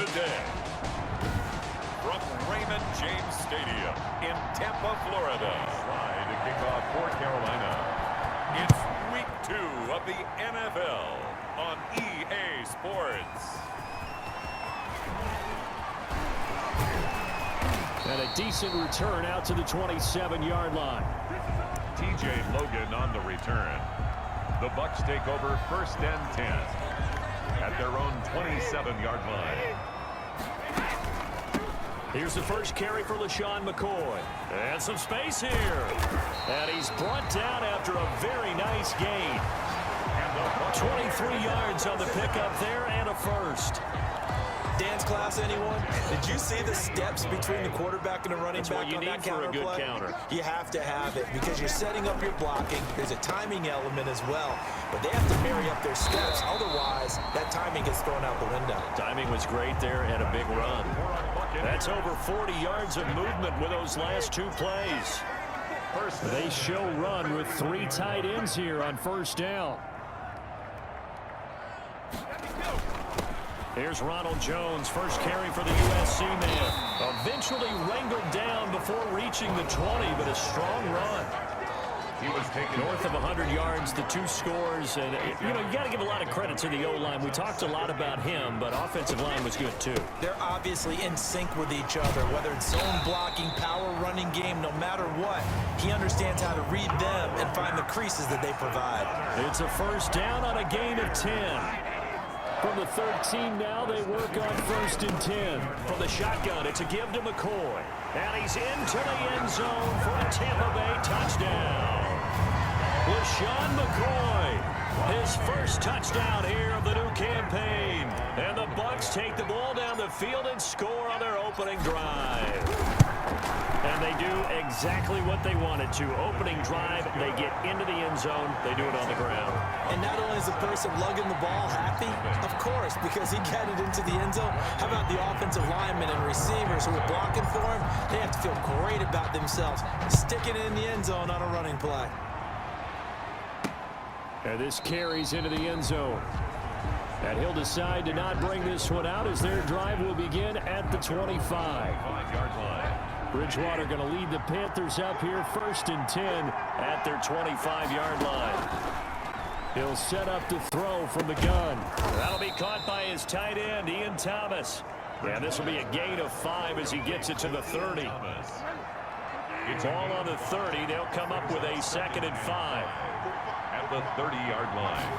today. From Raymond James Stadium in Tampa, Florida. Try to kick off for Carolina. It's week 2 of the NFL on EA Sports. And a decent return out to the 27-yard line. TJ Logan on the return. The Bucs take over 1st and 10 at their own 27-yard line. Here's the first carry for LaShawn McCoy. And some space here. And he's brought down after a very nice gain. 23 yards on the pickup there and a first. Dance class, anyone? Did you see the steps between the quarterback and the running back on that counter play? That's what you need for a good counter. You have to have it because you're setting up your blocking. There's a timing element as well, but they have to marry up their steps. Otherwise, that timing gets thrown out the window. Timing was great there and a big run. That's over 40 yards of movement with those last 2 plays. They show run with 3 tight ends here on 1st down. Here's Ronald Jones, first carry for the USC man. Eventually wrangled down before reaching the 20, but a strong run. He was taken North of 100 yards, the 2 scores. And, you got to give a lot of credit to the O-line. We talked a lot about him, but offensive line was good, too. They're obviously in sync with each other, whether it's zone blocking, power running game, no matter what. He understands how to read them and find the creases that they provide. It's a 1st down on a gain of 10. From the 13 now, they work on 1st and 10. From the shotgun, it's a give to McCoy. And he's into the end zone for a Tampa Bay touchdown. LaShawn McCoy, his first touchdown here of the new campaign. And the Bucs take the ball down the field and score on their opening drive. And they do exactly what they wanted to. Opening drive, they get into the end zone. They do it on the ground. And not only is the person lugging the ball happy, of course, because he got it into the end zone. How about the offensive linemen and receivers who are blocking for him? They have to feel great about themselves, sticking it in the end zone on a running play. And this carries into the end zone. And he'll decide to not bring this one out as their drive will begin at the 25-yard line. Bridgewater going to lead the Panthers up here 1st and 10 at their 25-yard line. He'll set up the throw from the gun. That'll be caught by his tight end, Ian Thomas. And this will be a gain of 5 as he gets it to the 30. It's all on the 30. They'll come up with a 2nd and 5. at the 30-yard line.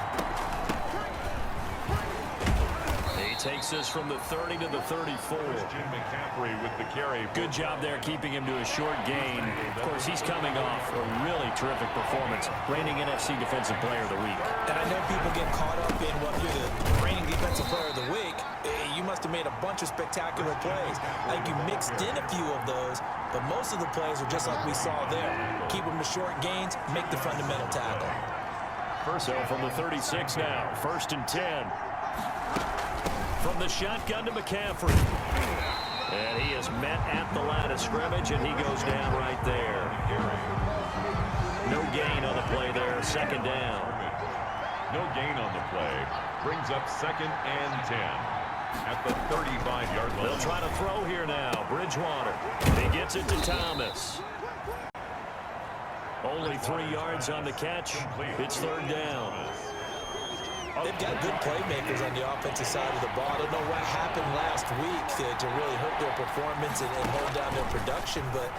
Takes us from the 30 to the 34. McCaffrey with the carry. Good job there keeping him to a short gain. Of course, he's coming off a really terrific performance. Reigning NFC Defensive Player of the Week. And I know people get caught up in what you're the reigning Defensive Player of the Week. You must have made a bunch of spectacular plays. I think you mixed in a few of those, but most of the plays are just like we saw there. Keep them to short gains, make the fundamental tackle. So from the 36 now, 1st and 10. From the shotgun to McCaffrey. And he is met at the line of scrimmage, and he goes down right there. No gain on the play there, 2nd down. No gain on the play. Brings up 2nd and 10 at the 35-yard line. They'll try to throw here now. Bridgewater. He gets it to Thomas. Only 3 yards on the catch. It's 3rd down. They've got good playmakers on the offensive side of the ball. I don't know what happened last week to really hurt their performance and hold down their production, but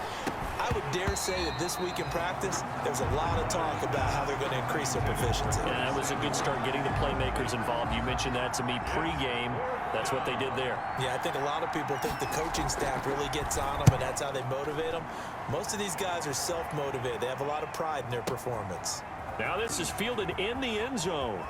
I would dare say that this week in practice, there's a lot of talk about how they're going to increase their proficiency. Yeah, it was a good start getting the playmakers involved. You mentioned that to me pregame. That's what they did there. Yeah, I think a lot of people think the coaching staff really gets on them, and that's how they motivate them. Most of these guys are self-motivated. They have a lot of pride in their performance. Now this is fielded in the end zone.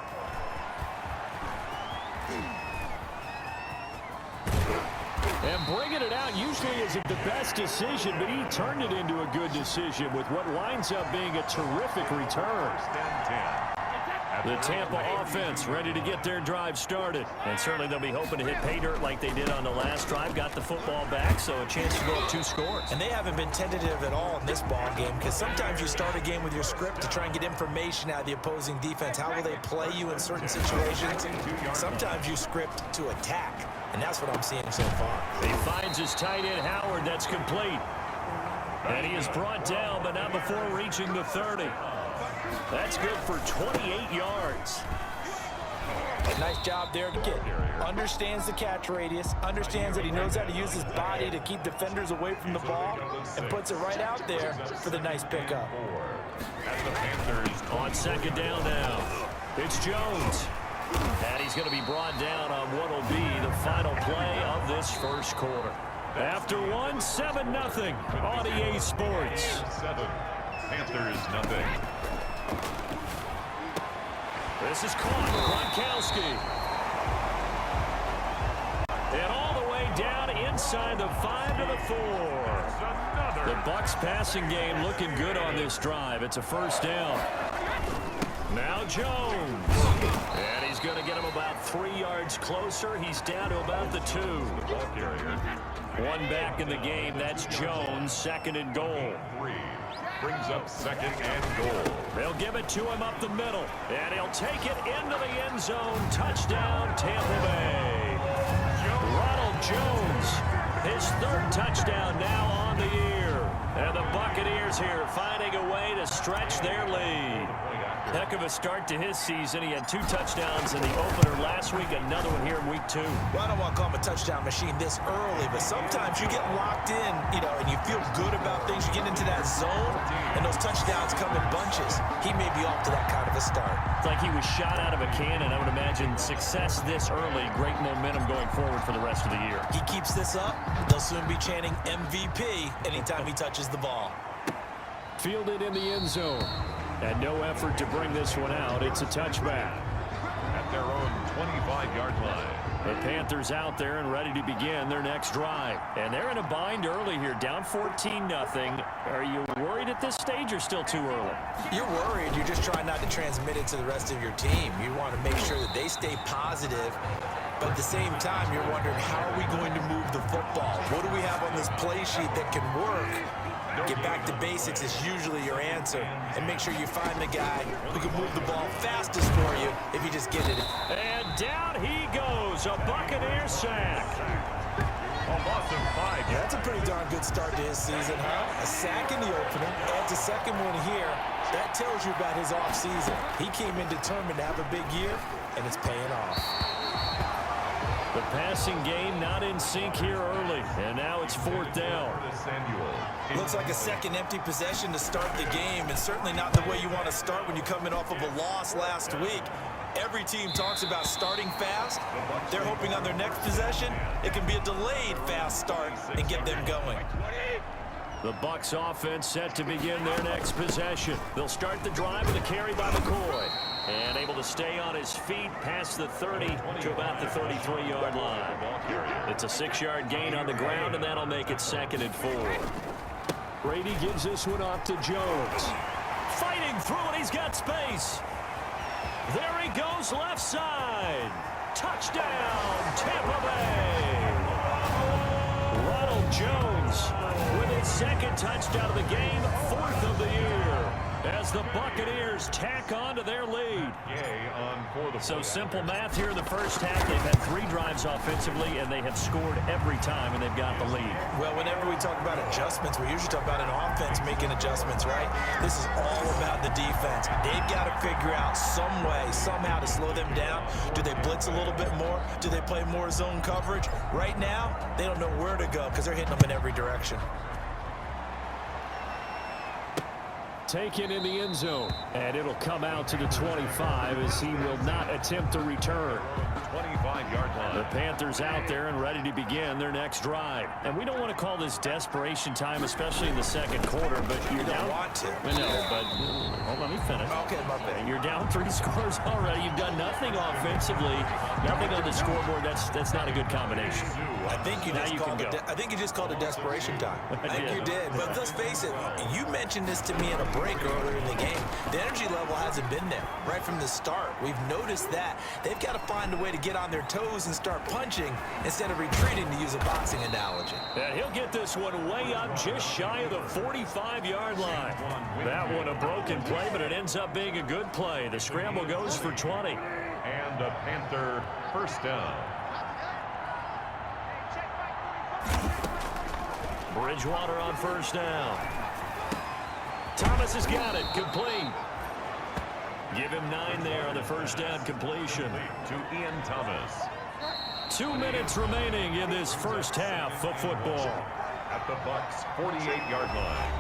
And bringing it out usually isn't the best decision, but he turned it into a good decision with what winds up being a terrific return. The Tampa offense ready to get their drive started. And certainly they'll be hoping to hit pay dirt like they did on the last drive. Got the football back, so a chance to go up 2 scores. And they haven't been tentative at all in this ball game, because sometimes you start a game with your script to try and get information out of the opposing defense. How will they play you in certain situations? Sometimes you script to attack. and that's what I'm seeing so far. He finds his tight end, Howard. That's complete. And he is brought down, but not before reaching the 30. That's good for 28 yards. Nice job there to get. Understands the catch radius, understands that he knows how to use his body to keep defenders away from the ball, and puts it right out there for the nice pickup. As the Panthers On second down now, it's Jones. And he's going to be brought down on what will be the final play of this first quarter. After one, 7-0 on EA Sports. 7, Panthers nothing. This is caught, Gronkowski. And all the way down inside the 5 to the 4. The Bucs passing game looking good on this drive. It's a first down. Now Jones. And he's going to get him about 3 yards closer. He's down to about the 2. One back in the game. That's Jones, second and goal. 3 brings up second and goal. They'll give it to him up the middle. And he'll take it into the end zone. Touchdown, Tampa Bay. Ronald Jones, his 3rd touchdown now on the year. And the Buccaneers here finding a way to stretch their lead. Heck of a start to his season. He had 2 touchdowns in the opener last week, another one here in week 2. Well, I don't want to call him a touchdown machine this early, but sometimes you get locked in, and you feel good about things. You get into that zone, and those touchdowns come in bunches. He may be off to that kind of a start. It's like he was shot out of a cannon. I would imagine success this early, great momentum going forward for the rest of the year. He keeps this up, they'll soon be chanting MVP anytime he touches the ball. Fielded in the end zone. And no effort to bring this one out. It's a touchback. At their own 25-yard line. The Panthers out there and ready to begin their next drive. And they're in a bind early here, down 14-0. Are you worried at this stage or still too early? You're worried. You're just trying not to transmit it to the rest of your team. You want to make sure that they stay positive. But at the same time, you're wondering, how are we going to move the football? What do we have on this play sheet that can work? Get back to basics is usually your answer. And make sure you find the guy who can move the ball fastest for you if you just get it. And down he goes. A Buccaneer sack. A loss of 5. Yeah, that's a pretty darn good start to his season, huh? A sack in the opener, adds a second one here. That tells you about his offseason. He came in determined to have a big year, and it's paying off. The passing game not in sync here early, and now it's 4th down. Looks like a second empty possession to start the game, and certainly not the way you want to start when you're coming off of a loss last week. Every team talks about starting fast. They're hoping on their next possession, it can be a delayed fast start and get them going. The Bucs offense set to begin their next possession. They'll start the drive with a carry by McCoy. And able to stay on his feet past the 30 to about the 33-yard line. It's a 6-yard gain on the ground, and that'll make it 2nd and 4. Brady gives this one off to Jones. Fighting through it, he's got space. There he goes, left side. Touchdown, Tampa Bay. Ronald Jones with his 2nd touchdown of the game, 4th of the year. As the Buccaneers tack on to their lead. So simple math here in the first half. They've had 3 drives offensively, and they have scored every time, and they've got the lead. Well, whenever we talk about adjustments, we usually talk about an offense making adjustments, right? This is all about the defense. They've got to figure out some way, somehow to slow them down. Do they blitz a little bit more? Do they play more zone coverage? Right now, they don't know where to go because they're hitting them in every direction. Taken in the end zone, and it'll come out to the 25 as he will not attempt to return. 25-yard line. The Panthers out there and ready to begin their next drive. And we don't want to call this desperation time, especially in the second quarter, but you're down. You don't want to. I know, but let me finish. Okay, my bad. You're down 3 scores already. You've done nothing offensively, nothing on the scoreboard. That's not a good combination. I think you just called it desperation time. I think you did. But let's face it, you mentioned this to me in a break earlier in the game. The energy level hasn't been there right from the start. We've noticed that. They've got to find a way to get on their toes and start punching instead of retreating, to use a boxing analogy. And he'll get this one way up just shy of the 45-yard line. That one a broken play, but it ends up being a good play. The scramble goes for 20. And a Panther first down. Bridgewater on first down. Thomas has got it. Complete. Give him 9 there on the first down completion. To Ian Thomas. 2 minutes remaining in this first half of football. At the Bucs 48-yard line.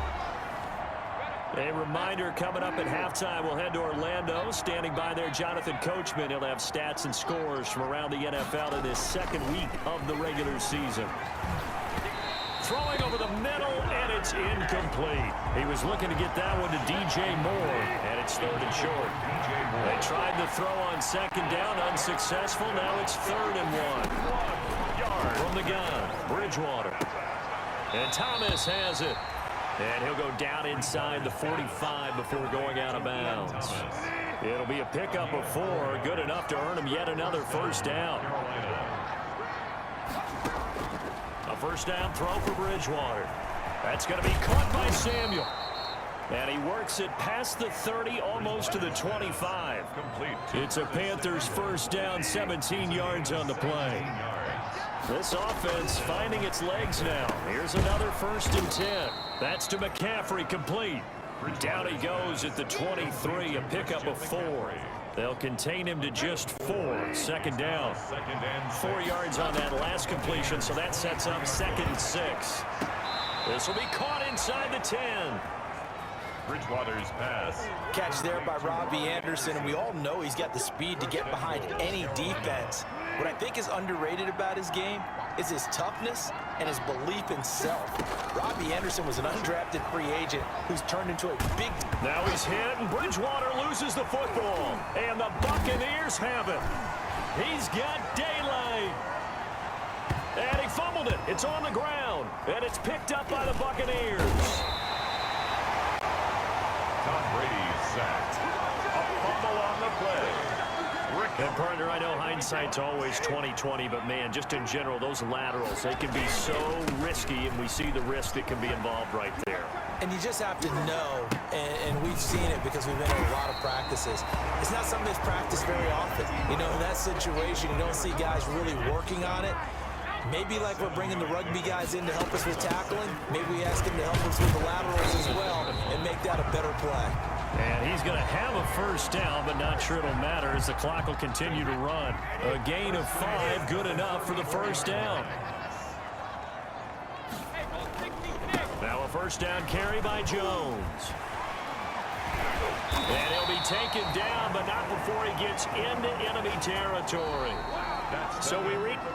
A reminder, coming up at halftime, we'll head to Orlando. Standing by there, Jonathan Coachman. He'll have stats and scores from around the NFL in this second week of the regular season. Throwing over the middle, and it's incomplete. He was looking to get that one to DJ Moore, and it's 3rd and short. They tried the throw on 2nd down, unsuccessful. Now it's 3rd and 1. From the gun, Bridgewater. And Thomas has it. And he'll go down inside the 45 before going out of bounds. It'll be a pickup of 4, good enough to earn him yet another first down. A first down throw for Bridgewater. That's going to be caught by Samuel. And he works it past the 30, almost to the 25. It's a Panthers first down, 17 yards on the play. This offense finding its legs now. Here's another 1st and 10. That's to McCaffrey, complete. Down he goes at the 23, a pickup of 4. They'll contain him to just 4. 2nd down. 4 yards on that last completion, so that sets up 2nd and 6. This will be caught inside the 10. Bridgewater's pass. Catch there by Robbie Anderson, and we all know he's got the speed to get behind any defense. What I think is underrated about his game is his toughness and his belief in self. Robbie Anderson was an undrafted free agent who's turned into a big... Now he's hit, and Bridgewater loses the football. And the Buccaneers have it. He's got daylight. And he fumbled it. It's on the ground. And it's picked up by the Buccaneers. Tom Brady sacked. A fumble on the play. And partner, I know hindsight's always 20/20, but man, just in general, those laterals, they can be so risky, and we see the risk that can be involved right there. And you just have to know, and we've seen it because we've been in a lot of practices. It's not something that's practiced very often. You know, in that situation, you don't see guys really working on it. Maybe like we're bringing the rugby guys in to help us with tackling, maybe we ask them to help us with the laterals as well and make that a better play. And he's going to have a first down, but not sure it'll matter as the clock will continue to run. A gain of 5, good enough for the first down. Now a first down carry by Jones. And he'll be taken down, but not before he gets into enemy territory. So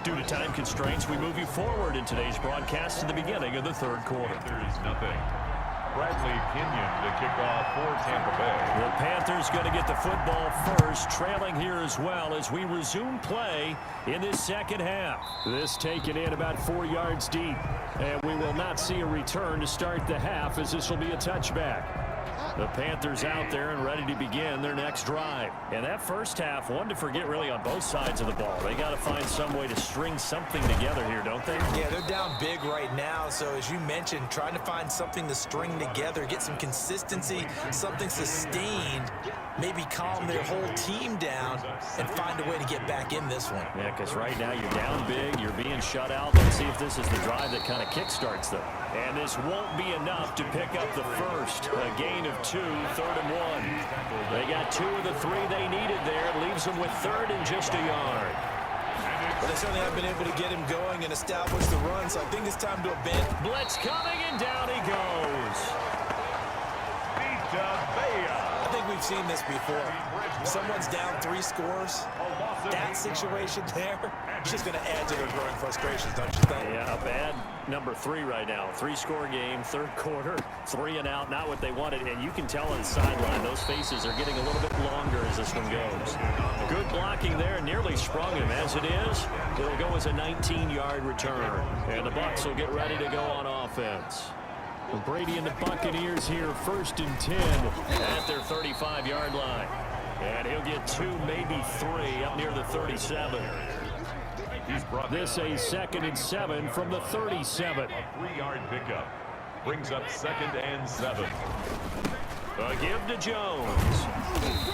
due to time constraints, we move you forward in today's broadcast to the beginning of the 3rd quarter. There's nothing. Bradley Kenyon to kick off for Tampa Bay. The Panthers going to get the football first, trailing here as well as we resume play in this second half. This taken in about 4 yards deep, and we will not see a return to start the half as this will be a touchback. The Panthers out there and ready to begin their next drive. And that first half, one to forget really on both sides of the ball. They got to find some way to string something together here, don't they? Yeah, they're down big right now. So as you mentioned, trying to find something to string together, get some consistency, something sustained, maybe calm their whole team down and find a way to get back in this one. Yeah, because right now you're down big, you're being shut out. Let's see if this is the drive that kind of kickstarts them. And this won't be enough to pick up the first. A gain of 2, 3rd and 1. They got 2 of the 3 they needed there. It leaves them with 3rd and just a yard. But they certainly have been able to get him going and establish the run, so I think it's time to abandon. Blitz coming, and down he goes. I think we've seen this before. Someone's down 3 scores. That situation there is just going to add to their growing frustrations, don't you think? Yeah, a bad number 3 right now. 3-score game, 3rd quarter, 3 and out, not what they wanted. And you can tell on the sideline, those faces are getting a little bit longer as this one goes. Good blocking there, nearly sprung him. As it is, it'll go as a 19-yard return. And the Bucs will get ready to go on offense. Brady and the Buccaneers here, 1st and 10 at their 35-yard line. And he'll get 2, maybe 3 up near the 37. This a 2nd and 7 from the 37. A 3-yard pickup brings up 2nd and 7. A give to Jones.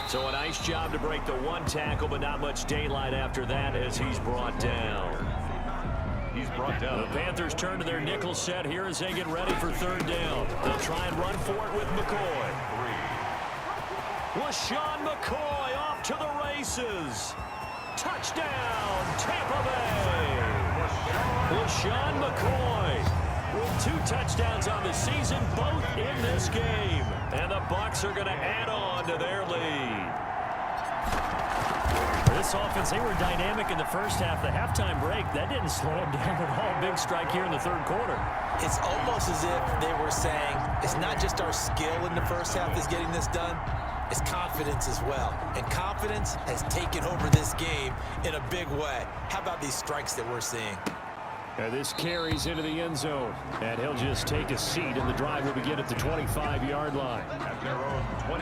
So a nice job to break the 1 tackle, but not much daylight after that as he's brought down. He's brought down. The Panthers turn to their nickel set here as they get ready for third down. They'll try and run for it with McCoy. LaShawn McCoy off to the races. Touchdown, Tampa Bay. LaShawn McCoy with 2 touchdowns on the season, both in this game. And the Bucs are going to add on to their lead. This offense, they were dynamic in the first half. The halftime break, that didn't slow them down at all. Big strike here in the third quarter. It's almost as if they were saying, it's not just our skill in the first half that's getting this done, it's confidence as well. And confidence has taken over this game in a big way. How about these strikes that we're seeing? And this carries into the end zone. And he'll just take a seat, and the drive will begin at the 25-yard line.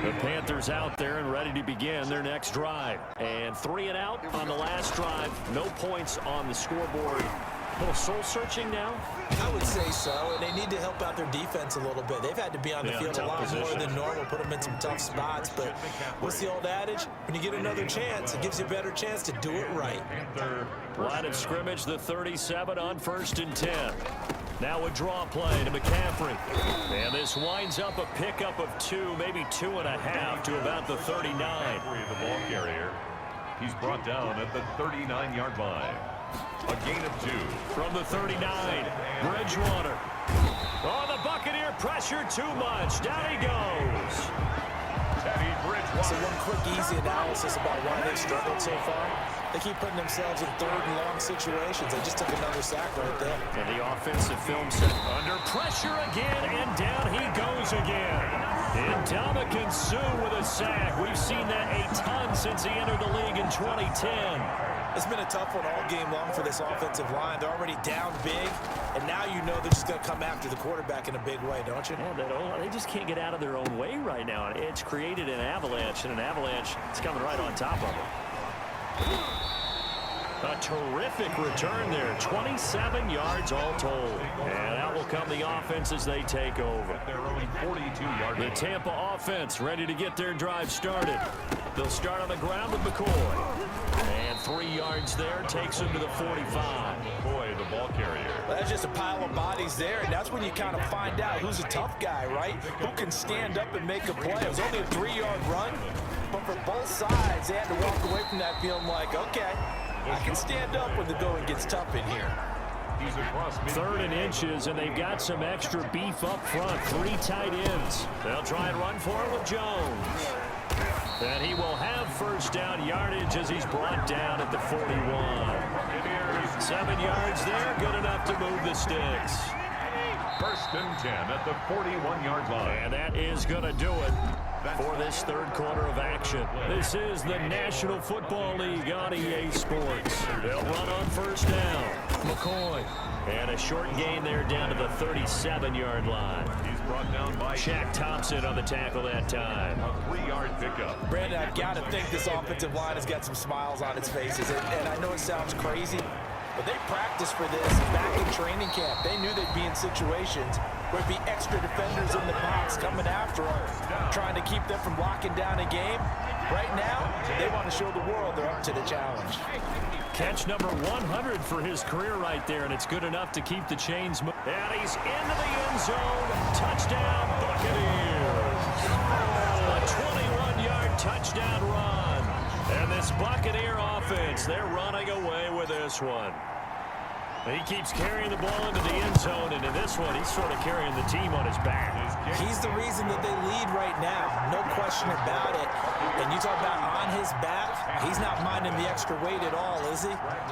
The Panthers out there and ready to begin their next drive. And 3 and out on the last drive. No points on the scoreboard. A little soul-searching now? I would say so, and they need to help out their defense a little bit. They've had to be on the field a lot more than normal, put them in some tough spots. But what's the old adage? When you get another chance, it gives you a better chance to do it right. Line of scrimmage, the 37 on 1st and 10. Now a draw play to McCaffrey. And this winds up a pickup of 2, maybe 2.5 to about the 39. The ball carrier. He's brought down at the 39-yard line. A gain of 2. From the 39, Bridgewater. Oh, the Buccaneer pressure too much. Down he goes. Teddy Bridgewater. So one quick, easy analysis about why they've struggled so far. They keep putting themselves in 3rd and long situations. They just took another sack right there. And the offensive film set under pressure again, and down he goes again. And Ndamukong Suh with a sack. We've seen that a ton since he entered the league in 2010. It's been a tough one all game long for this offensive line. They're already down big, and now you know they're just going to come after the quarterback in a big way, don't you? Yeah, they just can't get out of their own way right now. It's created an avalanche, and an avalanche is coming right on top of it. A terrific return there. 27 yards all told. And out will come the offense as they take over. Their own 42-yard line. The Tampa offense ready to get their drive started. They'll start on the ground with McCoy. And 3 yards there takes him to the 45. McCoy, the ball carrier. Well, that's just a pile of bodies there, and that's when you kind of find out who's a tough guy, right? Who can stand up and make a play. It was only a 3-yard run, but for both sides, they had to walk away from that feeling like, okay, I can stand up when the going gets tough in here. He's across 3rd and inches, and they've got some extra beef up front. 3 tight ends. They'll try and run for it with Jones. And he will have first down yardage as he's brought down at the 41. 7 yards there, good enough to move the sticks. 1st and 10 at the 41-yard line. And that is going to do it for this third quarter of action. This is the National Football League on EA Sports. They'll run on first down. McCoy. And a short gain there down to the 37-yard line. He's brought down by Shaq Thompson on the tackle that time. A 3-yard pickup. Brandon, I've got to think this offensive line has got some smiles on its faces. And I know it sounds crazy, but they practiced for this back in training camp. They knew they'd be in situations where it'd be extra defenders in the box coming after them, trying to keep them from locking down a game. Right now, they want to show the world they're up to the challenge. Catch number 100 for his career right there, and it's good enough to keep the chains moving. And he's into the end zone. Touchdown, Buccaneers. A 21-yard touchdown run. And this Buccaneer offense, they're running away with this one. He keeps carrying the ball into the end zone, and in this one, he's sort of carrying the team on his back. He's the reason that they lead right now, no question about it. And you talk about on his back, he's not minding the extra weight at all, is he?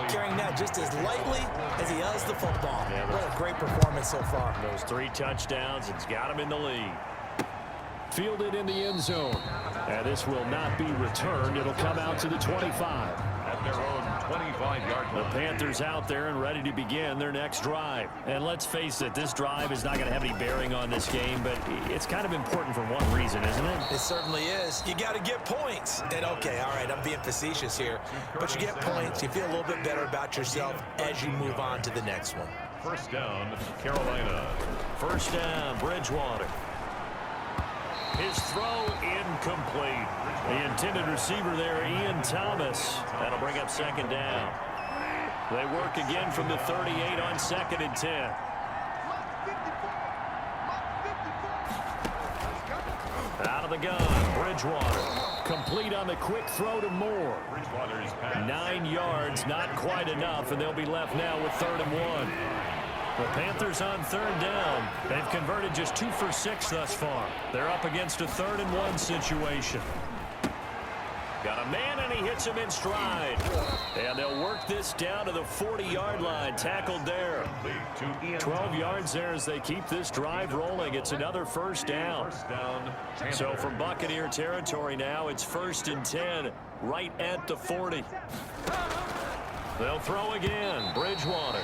Carrying that just as lightly as he does the football. Yeah, what a great performance so far. Those 3 touchdowns, it's got him in the lead. Fielded in the end zone. And this will not be returned. It'll come out to the 25. At their own 25-yard line. The Panthers out there and ready to begin their next drive. And let's face it, this drive is not going to have any bearing on this game, but it's kind of important for one reason, isn't it? It certainly is. You got to get points. And okay, all right, I'm being facetious here, but you get points, you feel a little bit better about yourself as you move on to the next one. 1st down, Carolina. 1st down, Bridgewater. His throw incomplete. The intended receiver there, Ian Thomas. That'll bring up 2nd down. They work again from the 38 on 2nd and 10. Out of the gun, Bridgewater. Complete on the quick throw to Moore. 9 yards, not quite enough, and they'll be left now with 3rd and 1. The Panthers on 3rd down. They've converted just 2 for 6 thus far. They're up against a 3rd and 1 situation. Got a man, and he hits him in stride. And they'll work this down to the 40-yard line. Tackled there. 12 yards there as they keep this drive rolling. It's another 1st down. So from Buccaneer territory now, it's 1st and 10, right at the 40. They'll throw again. Bridgewater.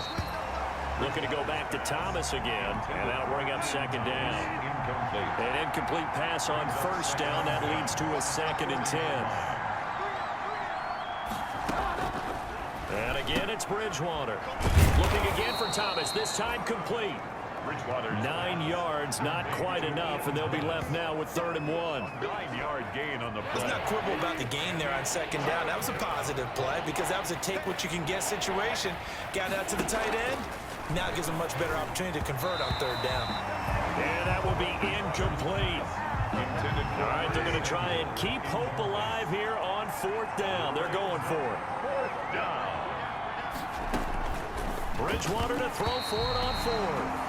Looking to go back to Thomas again, and that'll bring up 2nd down. An incomplete pass on 1st down. That leads to a 2nd and 10. And again, it's Bridgewater. Looking again for Thomas, this time complete. 9 yards, not quite enough, and they'll be left now with 3rd and 1. 9-yard gain on the play. Let's not quibble about the gain there on 2nd down. That was a positive play because that was a take-what-you-can-get situation. Got out to the tight end. Now it gives them a much better opportunity to convert on 3rd down. And that will be incomplete. All right, they're going to try and keep hope alive here on 4th down. They're going for it. 4th down. Bridgewater to throw for it on 4th.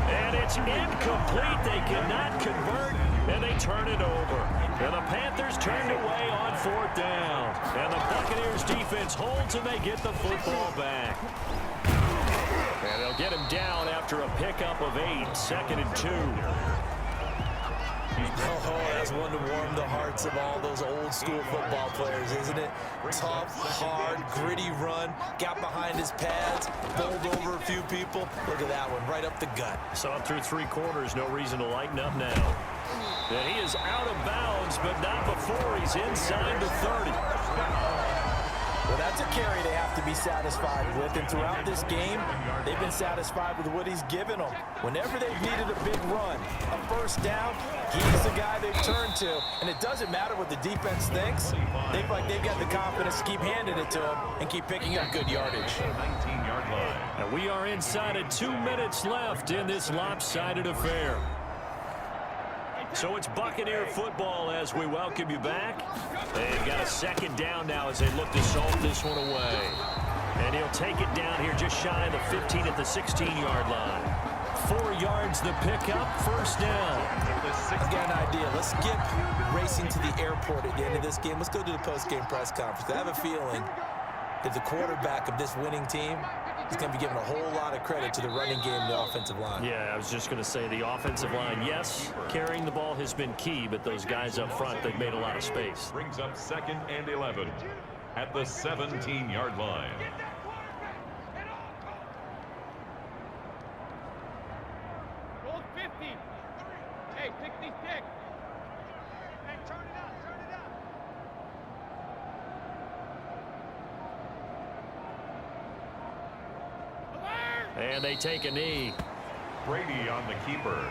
And it's incomplete. They cannot convert, and they turn it over. And the Panthers turned away on 4th down. And the Buccaneers defense holds, and they get the football back. And they'll get him down after a pickup of 8, 2nd and 2. Oh, that's one to warm the hearts of all those old-school football players, isn't it? Tough, hard, gritty run, got behind his pads, bowled over a few people. Look at that one, right up the gut. Saw it through 3 quarters, no reason to lighten up now. And he is out of bounds, but not before he's inside the 30. Well, that's a carry they have to be satisfied with, and throughout this game, they've been satisfied with what he's given them. Whenever they've needed a big run, a 1st down, he's the guy they've turned to, and it doesn't matter what the defense thinks. They've got the confidence to keep handing it to him and keep picking up good yardage. 19-yard line. And we are inside of 2 minutes left in this lopsided affair. So it's Buccaneer football as we welcome you back. They've got a 2nd down now as they look to salt this one away. And he'll take it down here just shy of the 15 at the 16-yard line. 4 yards the pickup, 1st down. I've got an idea. Let's skip racing to the airport at the end of this game. Let's go to the post-game press conference. I have a feeling that the quarterback of this winning team is going to be giving a whole lot of credit to the running game and the offensive line. Yeah, I was just going to say the offensive line, yes, carrying the ball has been key, but those guys up front, they've made a lot of space. Brings up 2nd and 11 at the 17-yard line. Gold 50. Hey, pick these picks. Hey, turn it up, turn it up. And they take a knee. Brady on the keeper.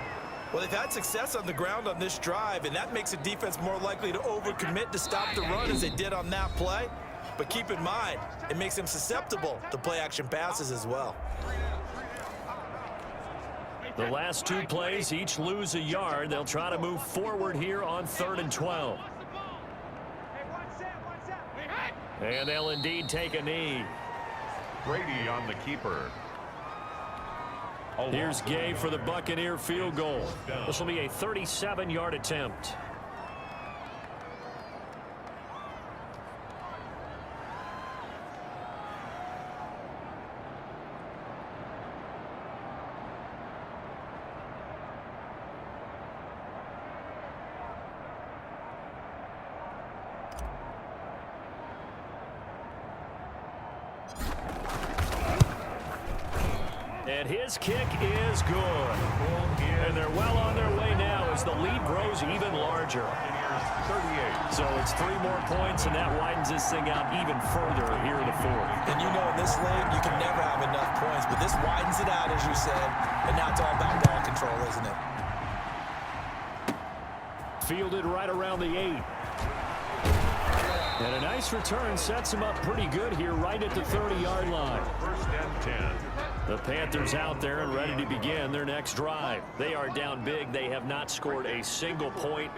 Well, they've had success on the ground on this drive, and that makes the defense more likely to overcommit to stop the run as they did on that play. But keep in mind, it makes them susceptible to play-action passes as well. The last 2 plays each lose a yard. They'll try to move forward here on 3rd and 12. And they'll indeed take a knee. Brady on the keeper. Here's Gay for the Buccaneer field goal. This will be a 37-yard attempt. And his kick is good. And they're well on their way now as the lead grows even larger. 38. So it's 3 more points, and that widens this thing out even further here in the 4th. And you know, in this league, you can never have enough points, but this widens it out, as you said, and now it's all about ball control, isn't it? Fielded right around the 8. And a nice return sets him up pretty good here right at the 30-yard line. First and 10. The Panthers out there and ready to begin their next drive. They are down big. They have not scored a single point.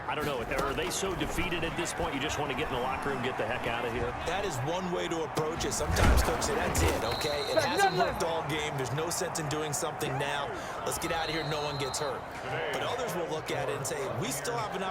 I don't know. Are they so defeated at this point you just want to get in the locker room, get the heck out of here? That is one way to approach it. Sometimes Coach say, that's it, okay? It hasn't worked all game. There's no sense in doing something now. Let's get out of here. No one gets hurt. But others will look at it and say, we still have an